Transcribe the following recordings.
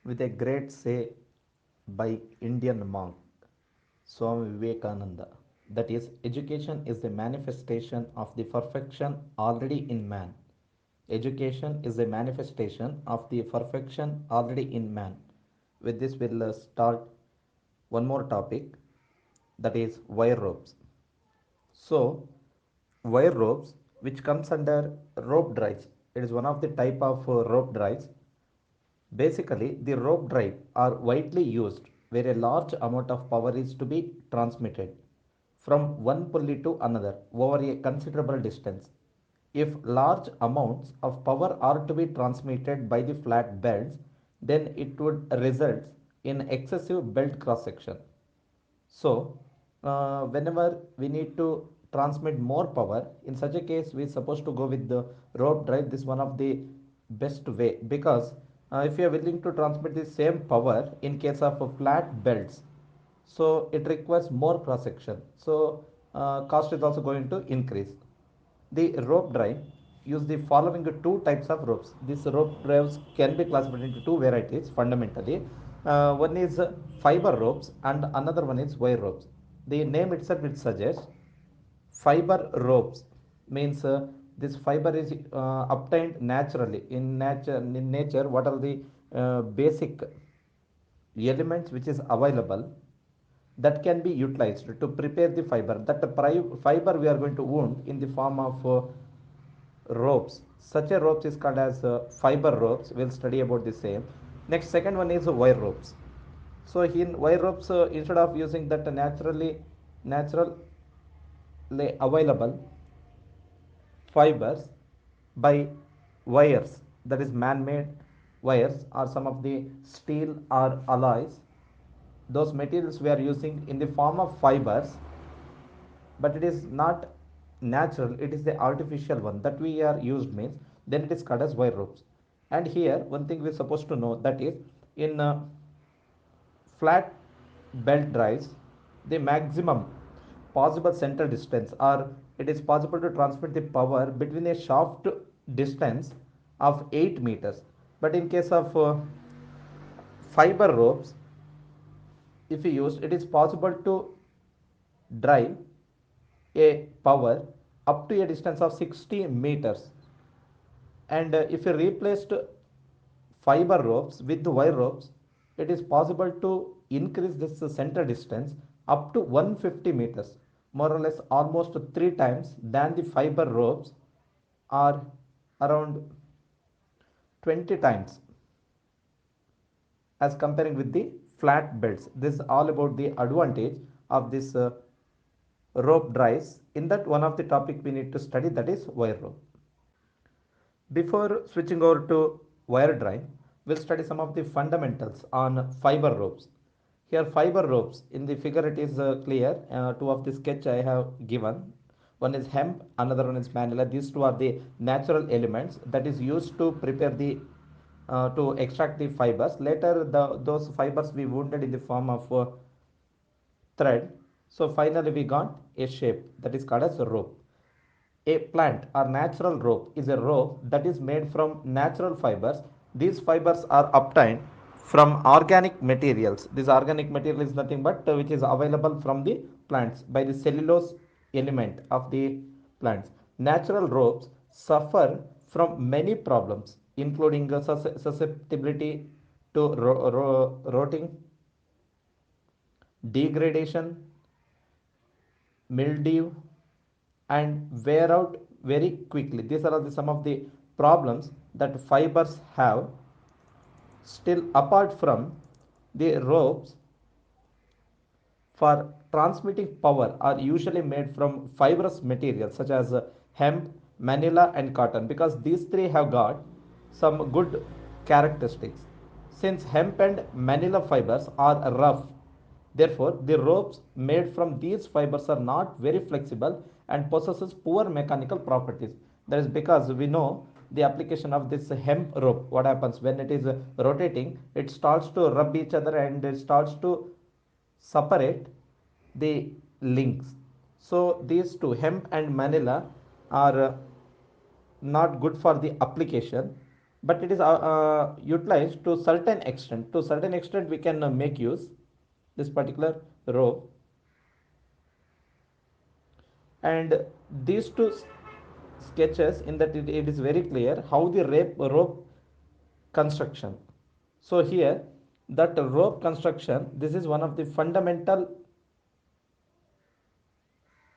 with a great say by Indian monk Swami Vivekananda. That is, education is the manifestation of the perfection already in man. Education is a manifestation of the perfection already in man. With this, we'll start one more topic, that is wire ropes. So, wire ropes, which comes under rope drives, it is one of the type of rope drives. Basically, the rope drive are widely used where a large amount of power is to be transmitted from one pulley to another over a considerable distance. If large amounts of power are to be transmitted by the flat belts, then it would result in excessive belt cross section. So, whenever we need to transmit more power, in such a case, we are supposed to go with the rope drive. This is one of the best way because if you are willing to transmit the same power in case of flat belts, so it requires more cross section. So, cost is also going to increase. The rope drive use the following two types of ropes. These rope drives can be classified into two varieties fundamentally. One is fiber ropes and another one is wire ropes. The name itself it suggests fiber ropes means this fiber is obtained naturally in nature. In nature, what are the basic elements which is available that can be utilized to prepare the fiber. That fiber we are going to wound in the form of ropes. Such a ropes is called as fiber ropes. We'll study about the same. Next, second one is wire ropes. So in wire ropes, instead of using that naturally available fibers by wires, that is man-made wires or some of the steel or alloys, those materials we are using in the form of fibers, but it is not natural, it is the artificial one that we are used means, then it is called as wire ropes. And here one thing we're supposed to know, that is in flat belt drives, the maximum possible central distance, or it is possible to transmit the power between a shaft distance of 8 meters. But in case of fiber ropes, if you use, it is possible to drive a power up to a distance of 60 meters. And if you replaced fiber ropes with wire ropes, it is possible to increase this center distance up to 150 meters, more or less almost 3 times than the fiber ropes, or around 20 times as comparing with the flat belts. This is all about the advantage of this rope drives. In that, one of the topic we need to study, that is wire rope. Before switching over to wire drive, we'll study some of the fundamentals on fiber ropes. Here fiber ropes, in the figure it is clear, two of the sketch I have given. One is hemp, another one is manila. These two are the natural elements that is used to prepare the to extract the fibers. Later those fibers we wounded in the form of thread. So finally we got a shape that is called as a rope. A plant or natural rope is a rope that is made from natural fibers. These fibers are obtained from organic materials. This organic material is nothing but which is available from the plants by the cellulose element of the plants. Natural ropes suffer from many problems, including susceptibility to rotting, degradation, mildew, and wear out very quickly. These are some of the problems that fibers have. Still, apart from the ropes for transmitting power are usually made from fibrous materials such as hemp, manila, and cotton, because these three have got some good characteristics. Since hemp and manila fibers are rough, therefore the ropes made from these fibers are not very flexible and possesses poor mechanical properties. That is because we know the application of this hemp rope. What happens when it is rotating? It starts to rub each other and it starts to separate the links. So these two, hemp and manila, are not good for the application. but it is utilized to certain extent. To certain extent, we can make use this particular rope, and these two sketches in that it is very clear how the rope construction. So here, that rope construction, this is one of the fundamental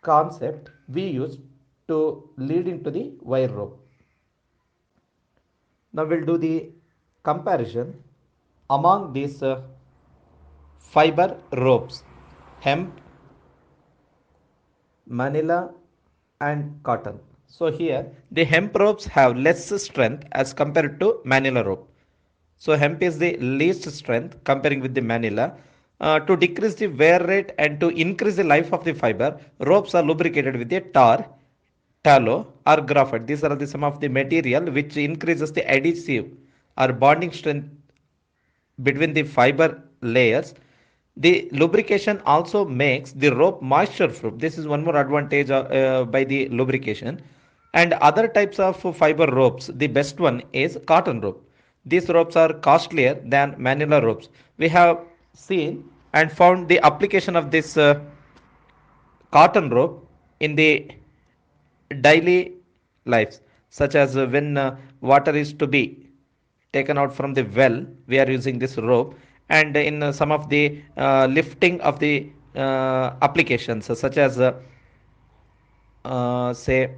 concept we use to lead into the wire rope. Now we'll do the comparison among these fiber ropes: hemp, manila, and cotton. So here the hemp ropes have less strength as compared to manila rope. So hemp is the least strength comparing with the manila. To decrease the wear rate and to increase the life of the fiber, ropes are lubricated with a tallow, or graphite. These are the some of the material which increases the adhesive or bonding strength between the fiber layers. The lubrication also makes the rope moisture proof. This is one more advantage by the lubrication. And other types of fiber ropes, the best one is cotton rope. These ropes are costlier than manila ropes. We have seen and found the application of this cotton rope in the daily lives, such as when water is to be taken out from the well, we are using this rope. And in some of the lifting of the applications, such as say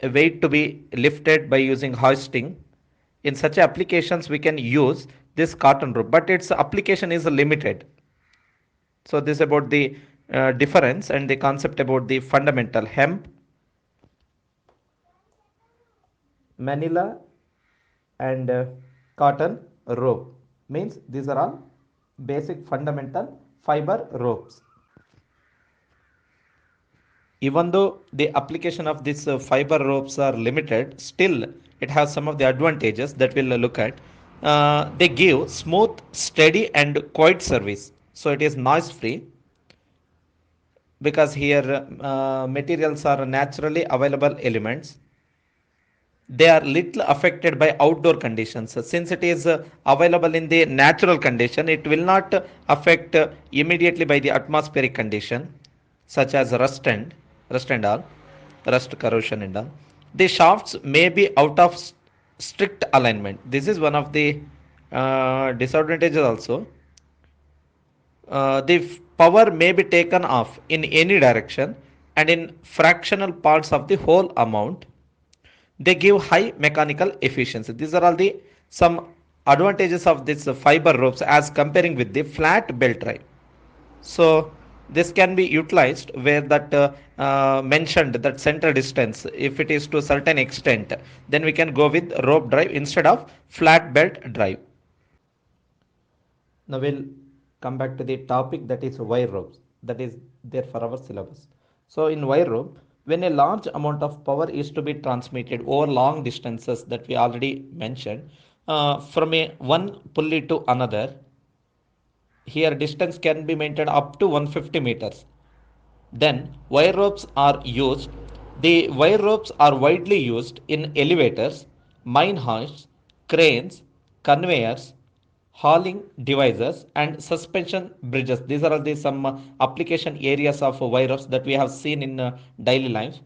a weight to be lifted by using hoisting, in such applications we can use this cotton rope, but its application is limited. So this is about the difference and the concept about the fundamental hemp, manila, and cotton rope. Means these are all basic fundamental fiber ropes. Even though the application of these fiber ropes are limited, still it has some of the advantages that we'll look at. They give smooth, steady, and quiet service. So it is noise free, because here materials are naturally available elements. They are little affected by outdoor conditions. Since it is available in the natural condition, it will not affect immediately by the atmospheric condition, such as rust and all, rust corrosion and all. The shafts may be out of strict alignment. This is one of the disadvantages also. The power may be taken off in any direction and in fractional parts of the whole amount. They give high mechanical efficiency. These are all the some advantages of this fiber ropes as comparing with the flat belt drive. So this can be utilized where that mentioned that center distance, if it is to a certain extent, then we can go with rope drive instead of flat belt drive. Now we'll come back to the topic, that is wire ropes, that is there for our syllabus. So in wire rope, when a large amount of power is to be transmitted over long distances that we already mentioned, from a one pulley to another, here distance can be maintained up to 150 meters. Then wire ropes are used. The wire ropes are widely used in elevators, mine hoists, cranes, conveyors, hauling devices, and suspension bridges. These are all the some application areas of wire ropes that we have seen in daily life.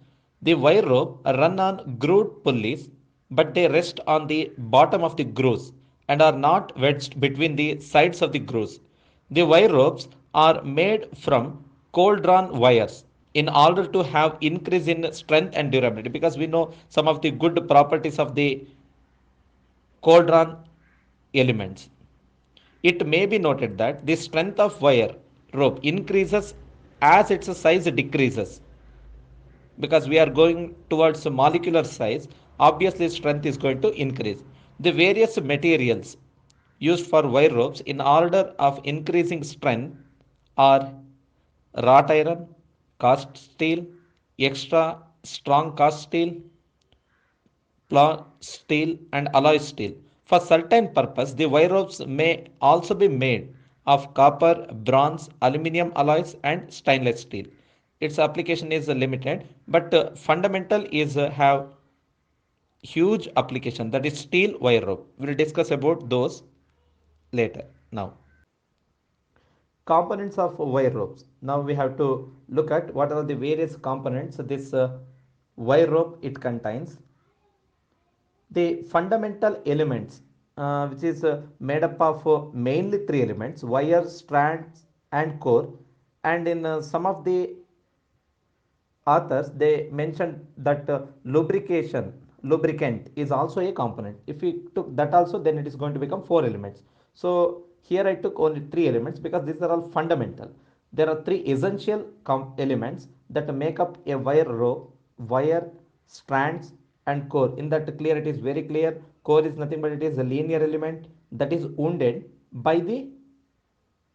The wire rope run on grooved pulleys, but they rest on the bottom of the grooves and are not wedged between the sides of the grooves. The wire ropes are made from cold drawn wires in order to have increase in strength and durability, because we know some of the good properties of the cold drawn elements. It may be noted that the strength of wire rope increases as its size decreases, because we are going towards a molecular size. Obviously strength is going to increase. The various materials used for wire ropes in order of increasing strength are wrought iron, cast steel, extra strong cast steel, plant steel, and alloy steel. For certain purpose, the wire ropes may also be made of copper, bronze, aluminum alloys, and stainless steel. Its application is limited, but fundamental is have huge application, that is steel wire rope. We'll discuss about those later. Now, components of wire ropes. Now we have to look at what are the various components this wire rope it contains. The fundamental elements, which is made up of mainly three elements: wire, strands, and core. And in some of the authors they mentioned that lubricant is also a component. If we took that also, then it is going to become four elements. So here I took only three elements because these are all fundamental. There are three essential elements that make up a wire rope: wire, strands, and core. In that clear, it is very clear, core is nothing but it is a linear element that is wounded by the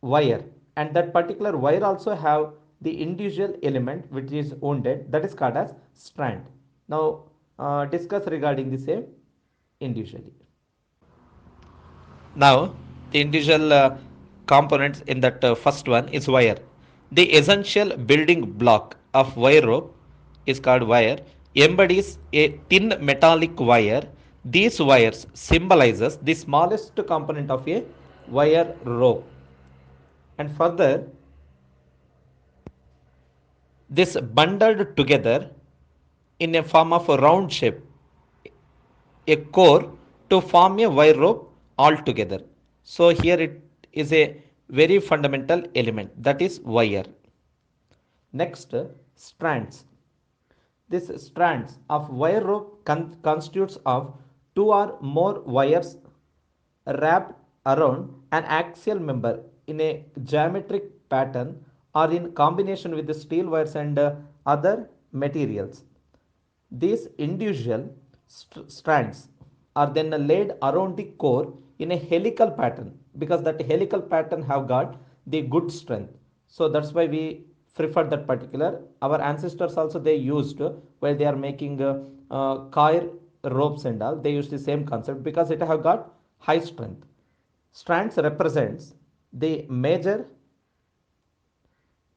wire, and that particular wire also have the individual element which is wounded, that is called as strand. Now discuss regarding the same individually. Now, the individual components in that first one is wire. The essential building block of wire rope is called wire, embodies a thin metallic wire. These wires symbolizes the smallest component of a wire rope. And further, this bundled together in a form of a round shape, a core, to form a wire rope altogether. So here it is a very fundamental element, that is wire. Next, strands. This strands of wire rope constitutes of two or more wires wrapped around an axial member in a geometric pattern or in combination with the steel wires and other materials. These individual strands are then laid around the core in a helical pattern, because that helical pattern have got the good strength. So that's why we prefer that particular. Our ancestors also they used while they are making coir ropes and all. They use the same concept because it have got high strength. Strands represents the major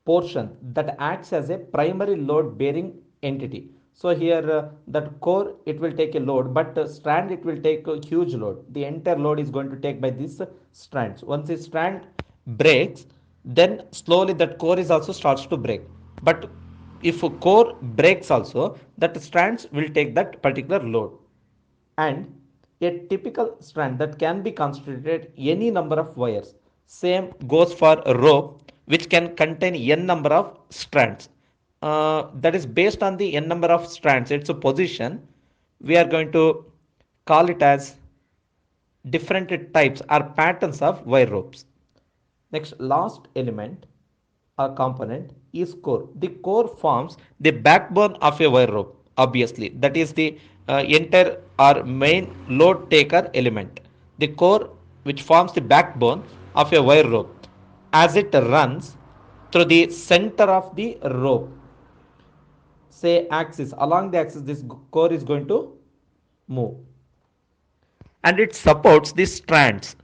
portion that acts as a primary load bearing entity. So here that core it will take a load, but strand it will take a huge load. The entire load is going to take by these strands. Once the strand breaks, then slowly that core is also starts to break. But if a core breaks also, that strands will take that particular load. And a typical strand that can be constituted any number of wires. Same goes for a rope which can contain n number of strands. That is based on the n number of strands, its a position. We are going to call it as different types or patterns of wire ropes. Next, last element or component is core. The core forms the backbone of a wire rope, obviously. That is the entire or main load taker element. The core, which forms the backbone of a wire rope, as it runs through the center of the rope, say axis, along the axis, this core is going to move, and it supports the strands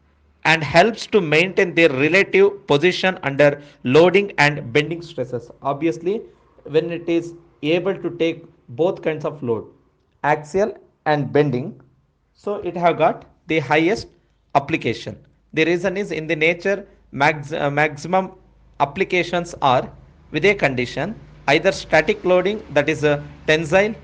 and helps to maintain their relative position under loading and bending stresses. Obviously, when it is able to take both kinds of load, axial and bending, so it have got the highest application. The reason is in the nature maximum applications are with a condition, either static loading, that is a tensile,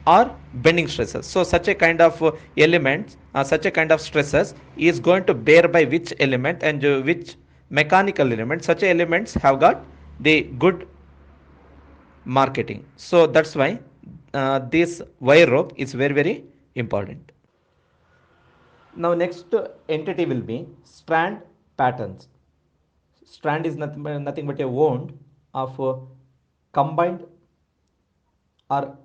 or bending stresses. So such a kind of elements, such a kind of stresses is going to bear by which element and which mechanical element. Such elements have got the good marketing. So that's why this wire rope is very very important. Now next entity will be strand patterns. Strand is nothing but a wound of combined or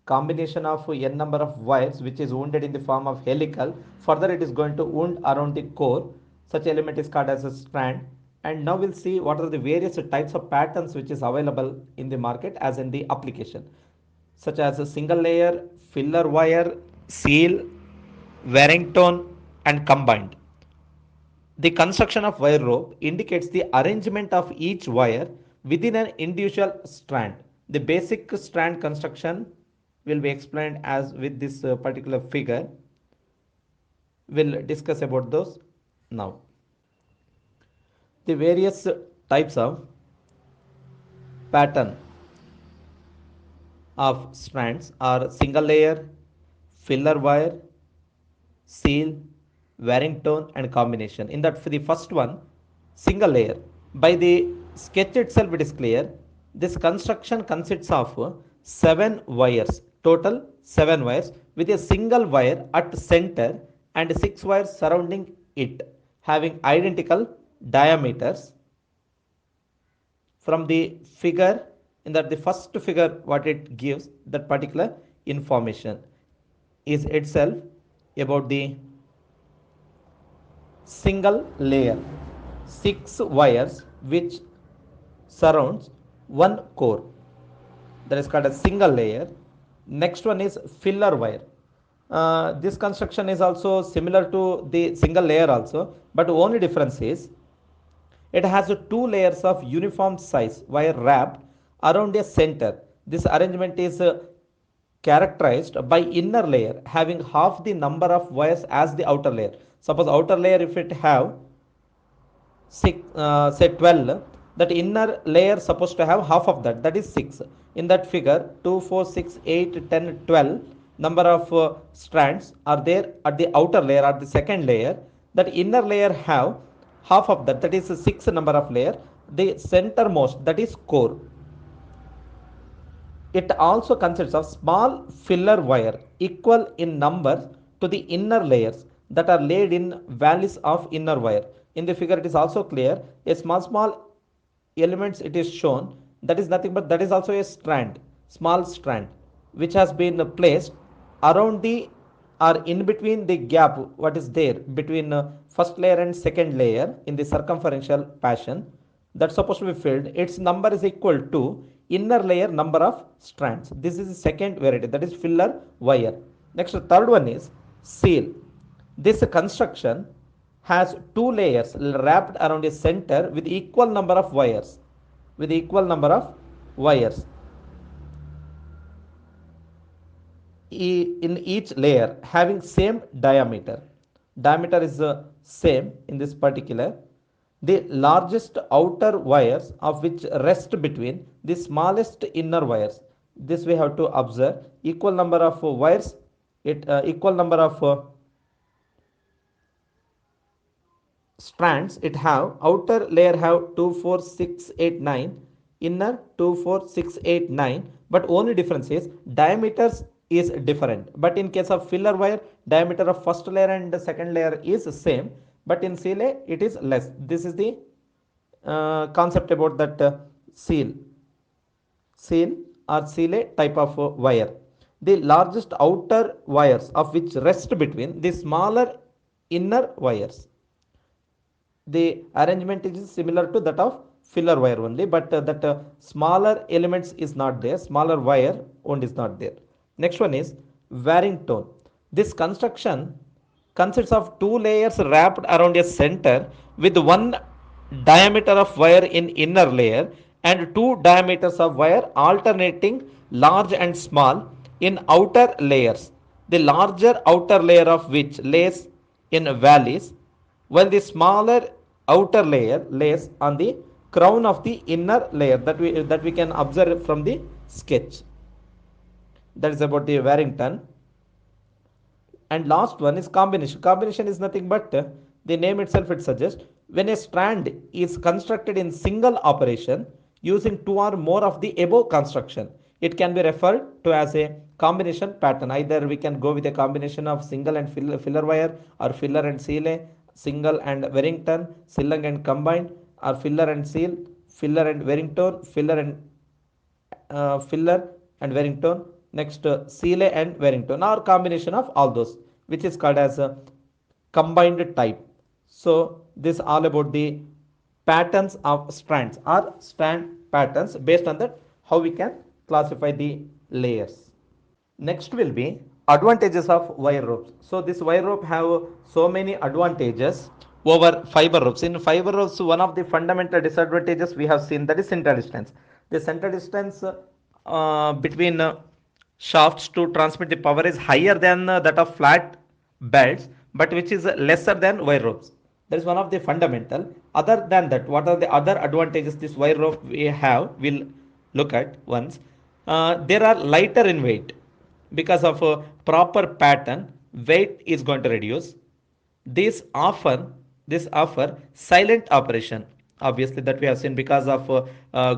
combination of n number of wires which is wounded in the form of helical. Further it is going to wound around the core. Such element is called as a strand. And now we'll see what are the various types of patterns which is available in the market as in the application, such as a single layer, filler wire, seal, Warrington, and combined. The construction of wire rope indicates the arrangement of each wire within an individual strand. The basic strand construction will be explained as with this particular figure. We'll discuss about those now. The various types of pattern of strands are single layer, filler wire, seal, Warrington, and combination. In that, for the first one, single layer. By the sketch itself, it is clear. This construction consists of 7 wires, total 7 wires, with a single wire at center and 6 wires surrounding it, having identical diameters. From the figure, in that the first figure, what it gives, that particular information is itself about the single layer, 6 wires which surrounds one core, that is called a single layer. Next one is filler wire. This construction is also similar to the single layer also, but only difference is it has 2 layers of uniform size wire wrapped around a center. This arrangement is characterized by inner layer having half the number of wires as the outer layer. Suppose outer layer, if it have say 12, that inner layer supposed to have half of that, that is 6. In that figure, 2, 4, 6, 8, 10, 12 number of strands are there at the outer layer, at the second layer. That inner layer have half of that, that is 6 number of layer. The centermost, that is core. It also consists of small filler wire equal in number to the inner layers that are laid in valleys of inner wire. In the figure, it is also clear. A small elements it is shown, that is nothing but that is also a strand, small strand, which has been placed around the or in between the gap what is there between first layer and second layer in the circumferential fashion, that's supposed to be filled. Its number is equal to inner layer number of strands. This is the second variety, that is filler wire. Next, third one is seal. This construction has 2 layers wrapped around a center with equal number of wires. With equal number of wires in each layer having same diameter. Diameter is the same in this particular. The largest outer wires of which rest between the smallest inner wires. This we have to observe. Equal number of wires. Equal number of strands it have. Outer layer have 2, 4, 6, 8, 9. Inner 2, 4, 6, 8, 9. But only difference is diameters is different. But in case of filler wire, diameter of first layer and the second layer is same. But in seal it is less. This is the concept about that seal or seal type of wire. The largest outer wires of which rest between the smaller inner wires. The arrangement is similar to that of filler wire only, but that smaller elements is not there, smaller wire only is not there. Next one is Warrington. This construction consists of 2 layers wrapped around a center with one diameter of wire in inner layer and 2 diameters of wire alternating large and small in outer layers, the larger outer layer of which lays in valleys, while the smaller outer layer lays on the crown of the inner layer, that we can observe from the sketch. That is about the Warrington. And last one is combination. Combination is nothing but the name itself it suggests, when a strand is constructed in single operation using 2 or more of the above construction, it can be referred to as a combination pattern. Either we can go with a combination of single and filler wire, or filler and seal, single and Warrington, Sillang and combined, or filler and seal, filler and Warrington, filler and Warrington. Next, Seale and Warrington, or combination of all those, which is called as a combined type. So this all about the patterns of strands or strand patterns. Based on that, how we can classify the layers. Next will be advantages of wire ropes. So this wire rope have so many advantages over fiber ropes. In fiber ropes, one of the fundamental disadvantages we have seen, that is center distance. The center distance between shafts to transmit the power is higher than that of flat belts, but which is lesser than wire ropes. That is one of the fundamental. Other than that, what are the other advantages this wire rope we have? We'll look at once. There are lighter in weight because of a proper pattern. Weight is going to reduce. These offer this offer silent operation. Obviously, that we have seen because of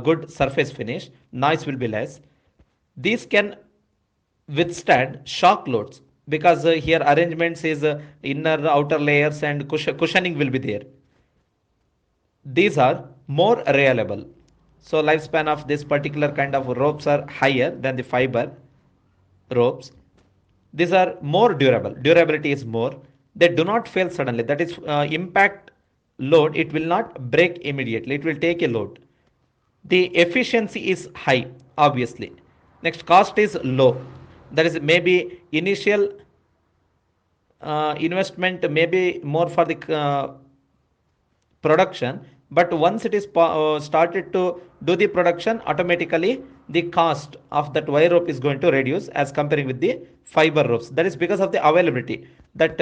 good surface finish, noise will be less. These can withstand shock loads because here arrangements is inner outer layers and cushioning will be there. These are more reliable. So lifespan of this particular kind of ropes are higher than the fiber ropes. These are more durable. Durability is more. They do not fail suddenly. That is impact load. It will not break immediately. It will take a load. The efficiency is high, obviously. Next, cost is low. That is maybe initial investment may be more for the production, but once it is started to do the production, automatically the cost of that wire rope is going to reduce as comparing with the fiber ropes. That is because of the availability that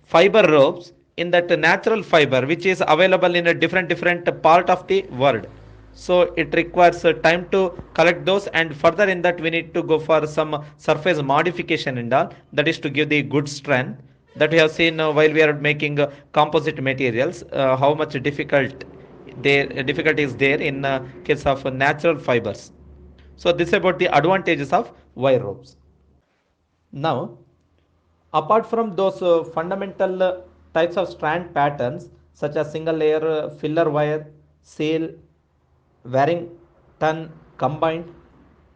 fiber ropes in that natural fiber which is available in a different part of the world, so it requires time to collect those, and further in that we need to go for some surface modification and all, that is to give the good strength that we have seen while we are making composite materials, how much difficult is there in case of natural fibers. So this is about the advantages of wire ropes. Now, apart from those fundamental types of strand patterns such as single layer, filler wire, seal, Warrington combined,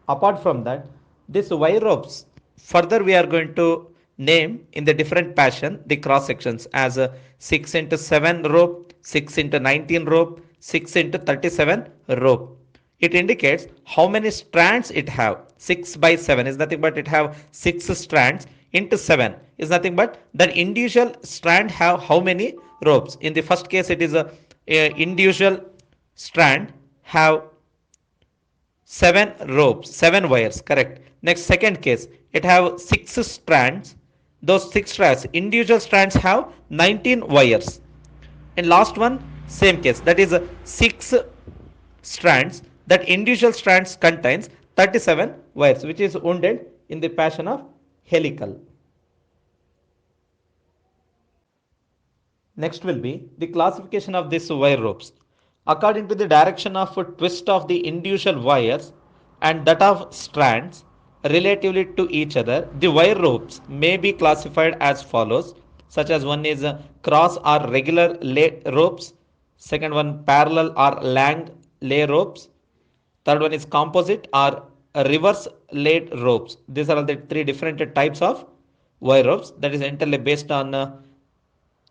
apart from that, this wire ropes further we are going to name in the different passion the cross sections as a 6 into 7 rope, 6 into 19 rope, 6 into 37 rope. It indicates how many strands it have. 6 by 7 is nothing but it have 6 strands into 7 is nothing but the individual strand have how many ropes. In the first case it is a individual strand have 7 ropes, 7 wires, correct. Next, second case, it have 6 strands. Those 6 strands, individual strands have 19 wires. And last one, same case, that is 6 strands. That individual strands contains 37 wires, which is wounded in the fashion of helical. Next will be the classification of these wire ropes. According to the direction of twist of the individual wires and that of strands relatively to each other, the wire ropes may be classified as follows, such as one is cross or regular lay ropes, second one parallel or lang lay ropes, third one is composite or reverse laid ropes. These are the three different types of wire ropes that is entirely based on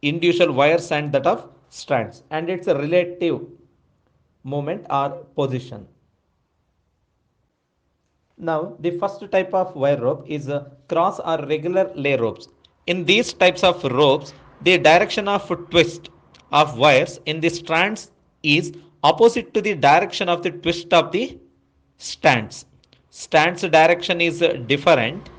individual wires and that of strands, and it's a relative movement or position. Now, the first type of wire rope is cross or regular lay ropes. In these types of ropes, the direction of twist of wires in the strands is opposite to the direction of the twist of the strands. Strands direction is different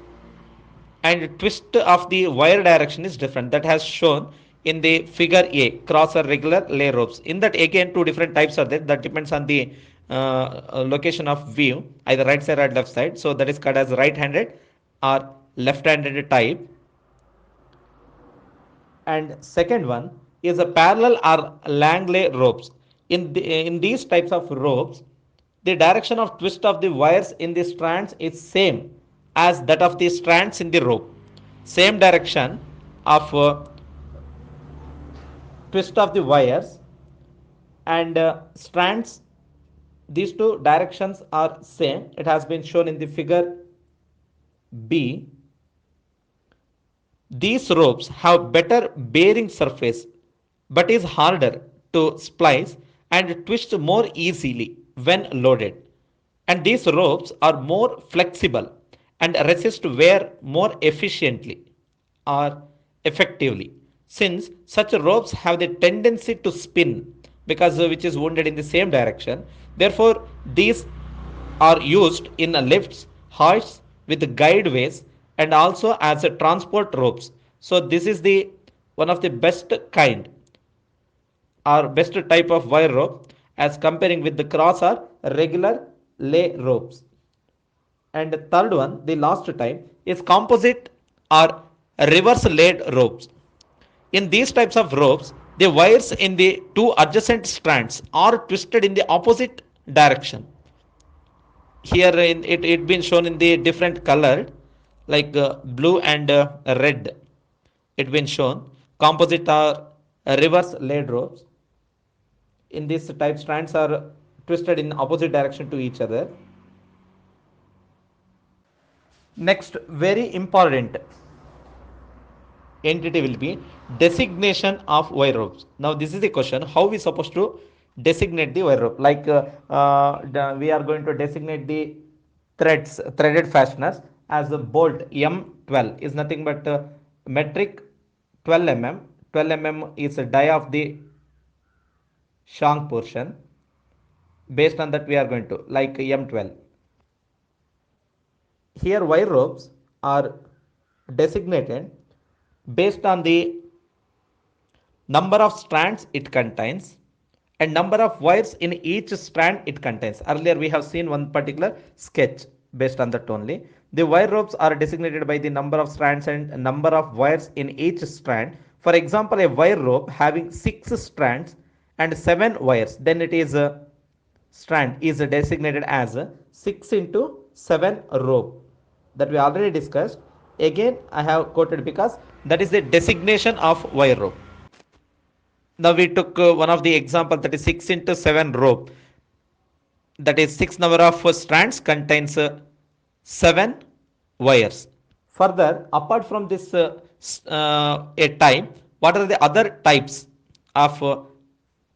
and twist of the wire direction is different. That has shown in the figure A, cross or regular lay ropes. In that again two different types are there, that depends on the location of view, either right side or left side. So that is called as right handed or left handed type. And second one is a parallel or Langley ropes. In these types of ropes, the direction of twist of the wires in the strands is same as that of the strands in the rope. Same direction of twist of the wires and strands, these two directions are same. It has been shown in the figure B. These ropes have better bearing surface but is harder to splice and twist more easily when loaded. And these ropes are more flexible and resist wear more efficiently or effectively, since such ropes have the tendency to spin because which is wounded in the same direction. Therefore, these are used in lifts, hoists, with guideways and also as a transport ropes. So this is the one of the best kind or best type of wire rope as comparing with the cross or regular lay ropes. And the third one, the last type, is composite or reverse laid ropes. In these types of ropes, the wires in the two adjacent strands are twisted in the opposite direction. Here in it been shown in the different colored like blue and red. It been shown composite or reverse laid ropes. In this type, strands are twisted in opposite direction to each other. Next, very important entity will be designation of wire ropes. Now this is the question, how we supposed to designate the wire rope. Like we are going to designate the threaded fasteners as a bolt M12 is nothing but metric 12 mm. 12 mm is a die of the shank portion. Based on that we are going to like M12. Here wire ropes are designated based on the number of strands it contains and number of wires in each strand it contains. Earlier we have seen one particular sketch based on that only. The wire ropes are designated by the number of strands and number of wires in each strand. For example, a wire rope having 6 strands and 7 wires, then it is a strand is designated as a 6 into 7 rope, that we already discussed. Again I have quoted because that is the designation of wire rope. Now we took one of the example, that is 6 into 7 rope, that is 6 number of strands contains 7 wires. Further, apart from this a type, what are the other types of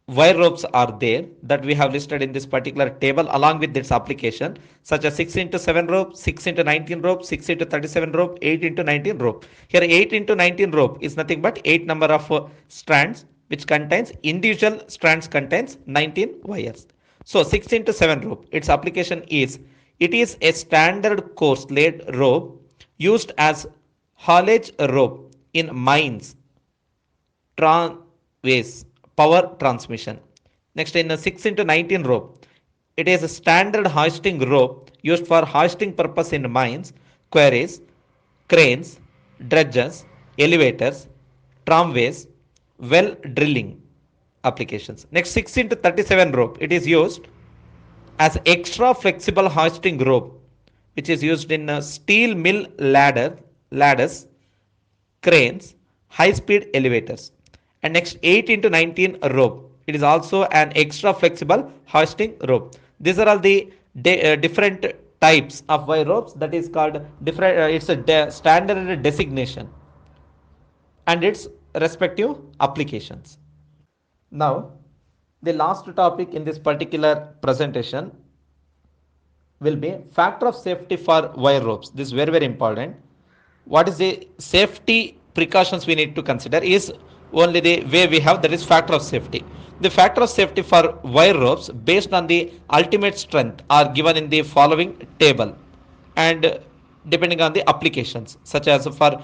wire ropes are there that we have listed in this particular table along with its application, such as 6 into 7 rope, 6 into 19 rope, 6 into 37 rope, 8 into 19 rope. Here 8 into 19 rope is nothing but 8 number of strands, which contains individual strands contains 19 wires. So 6 into 7 rope, its application is, it is a standard coarse laid rope used as haulage rope in mines, tramways, power transmission. Next, in a 6 into 19 rope, it is a standard hoisting rope used for hoisting purpose in mines, quarries, cranes, dredges, elevators, tramways, well drilling applications. Next, 6 into 37 rope, it is used as extra flexible hoisting rope, which is used in steel mill ladders, cranes, high speed elevators. And next, 8 into 19 rope, it is also an extra flexible hoisting rope. These are all the different types of wire ropes, that is called different it's a standard designation and its respective applications. Now the last topic in this particular presentation will be factor of safety for wire ropes. This is very important. What is the safety precautions we need to consider is only the way we have, that is factor of safety. The factor of safety for wire ropes based on the ultimate strength are given in the following table and depending on the applications, such as for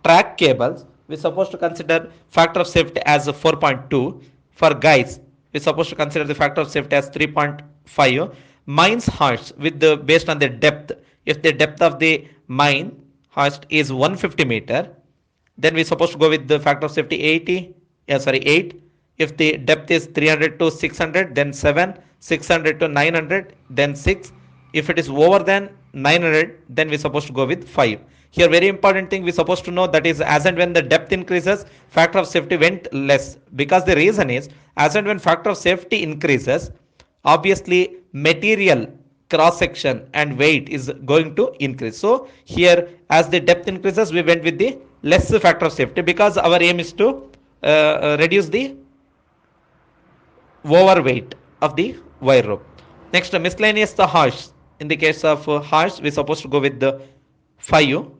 track cables we are supposed to consider factor of safety as 4.2. For guys we are supposed to consider the factor of safety as 3.5. Mines hoist with the based on the depth, if the depth of the mine hoist is 150 meter, then we're supposed to go with the factor of safety 8. If the depth is 300 to 600, then 7. 600 to 900, then 6. If it is over than 900, then we're supposed to go with 5. Here very important thing we're supposed to know, that is as and when the depth increases, factor of safety went less, because the reason is as and when factor of safety increases, obviously material cross section and weight is going to increase. So here as the depth increases we went with the less factor of safety, because our aim is to reduce the overweight of the wire rope. Next, miscellaneous the harsh. In the case of harsh we are supposed to go with the 5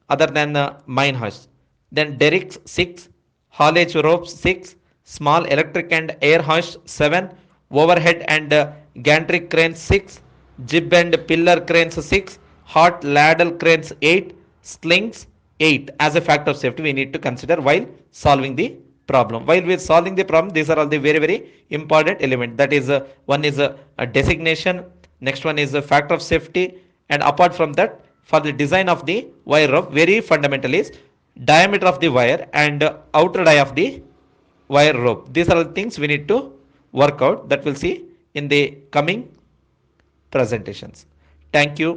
other than the mine harsh. Then derricks 6, haulage ropes 6, small electric and air harsh 7, overhead and gantry cranes 6, jib and pillar cranes 6, hot ladle cranes 8, slings 8 as a factor of safety we need to consider while solving the problem. While we are solving the problem, these are all the very very important element. That is one is a designation, next one is a factor of safety, and apart from that, for the design of the wire rope, very fundamental is diameter of the wire and outer die of the wire rope. These are the things we need to work out, that we'll see in the coming presentations. Thank you.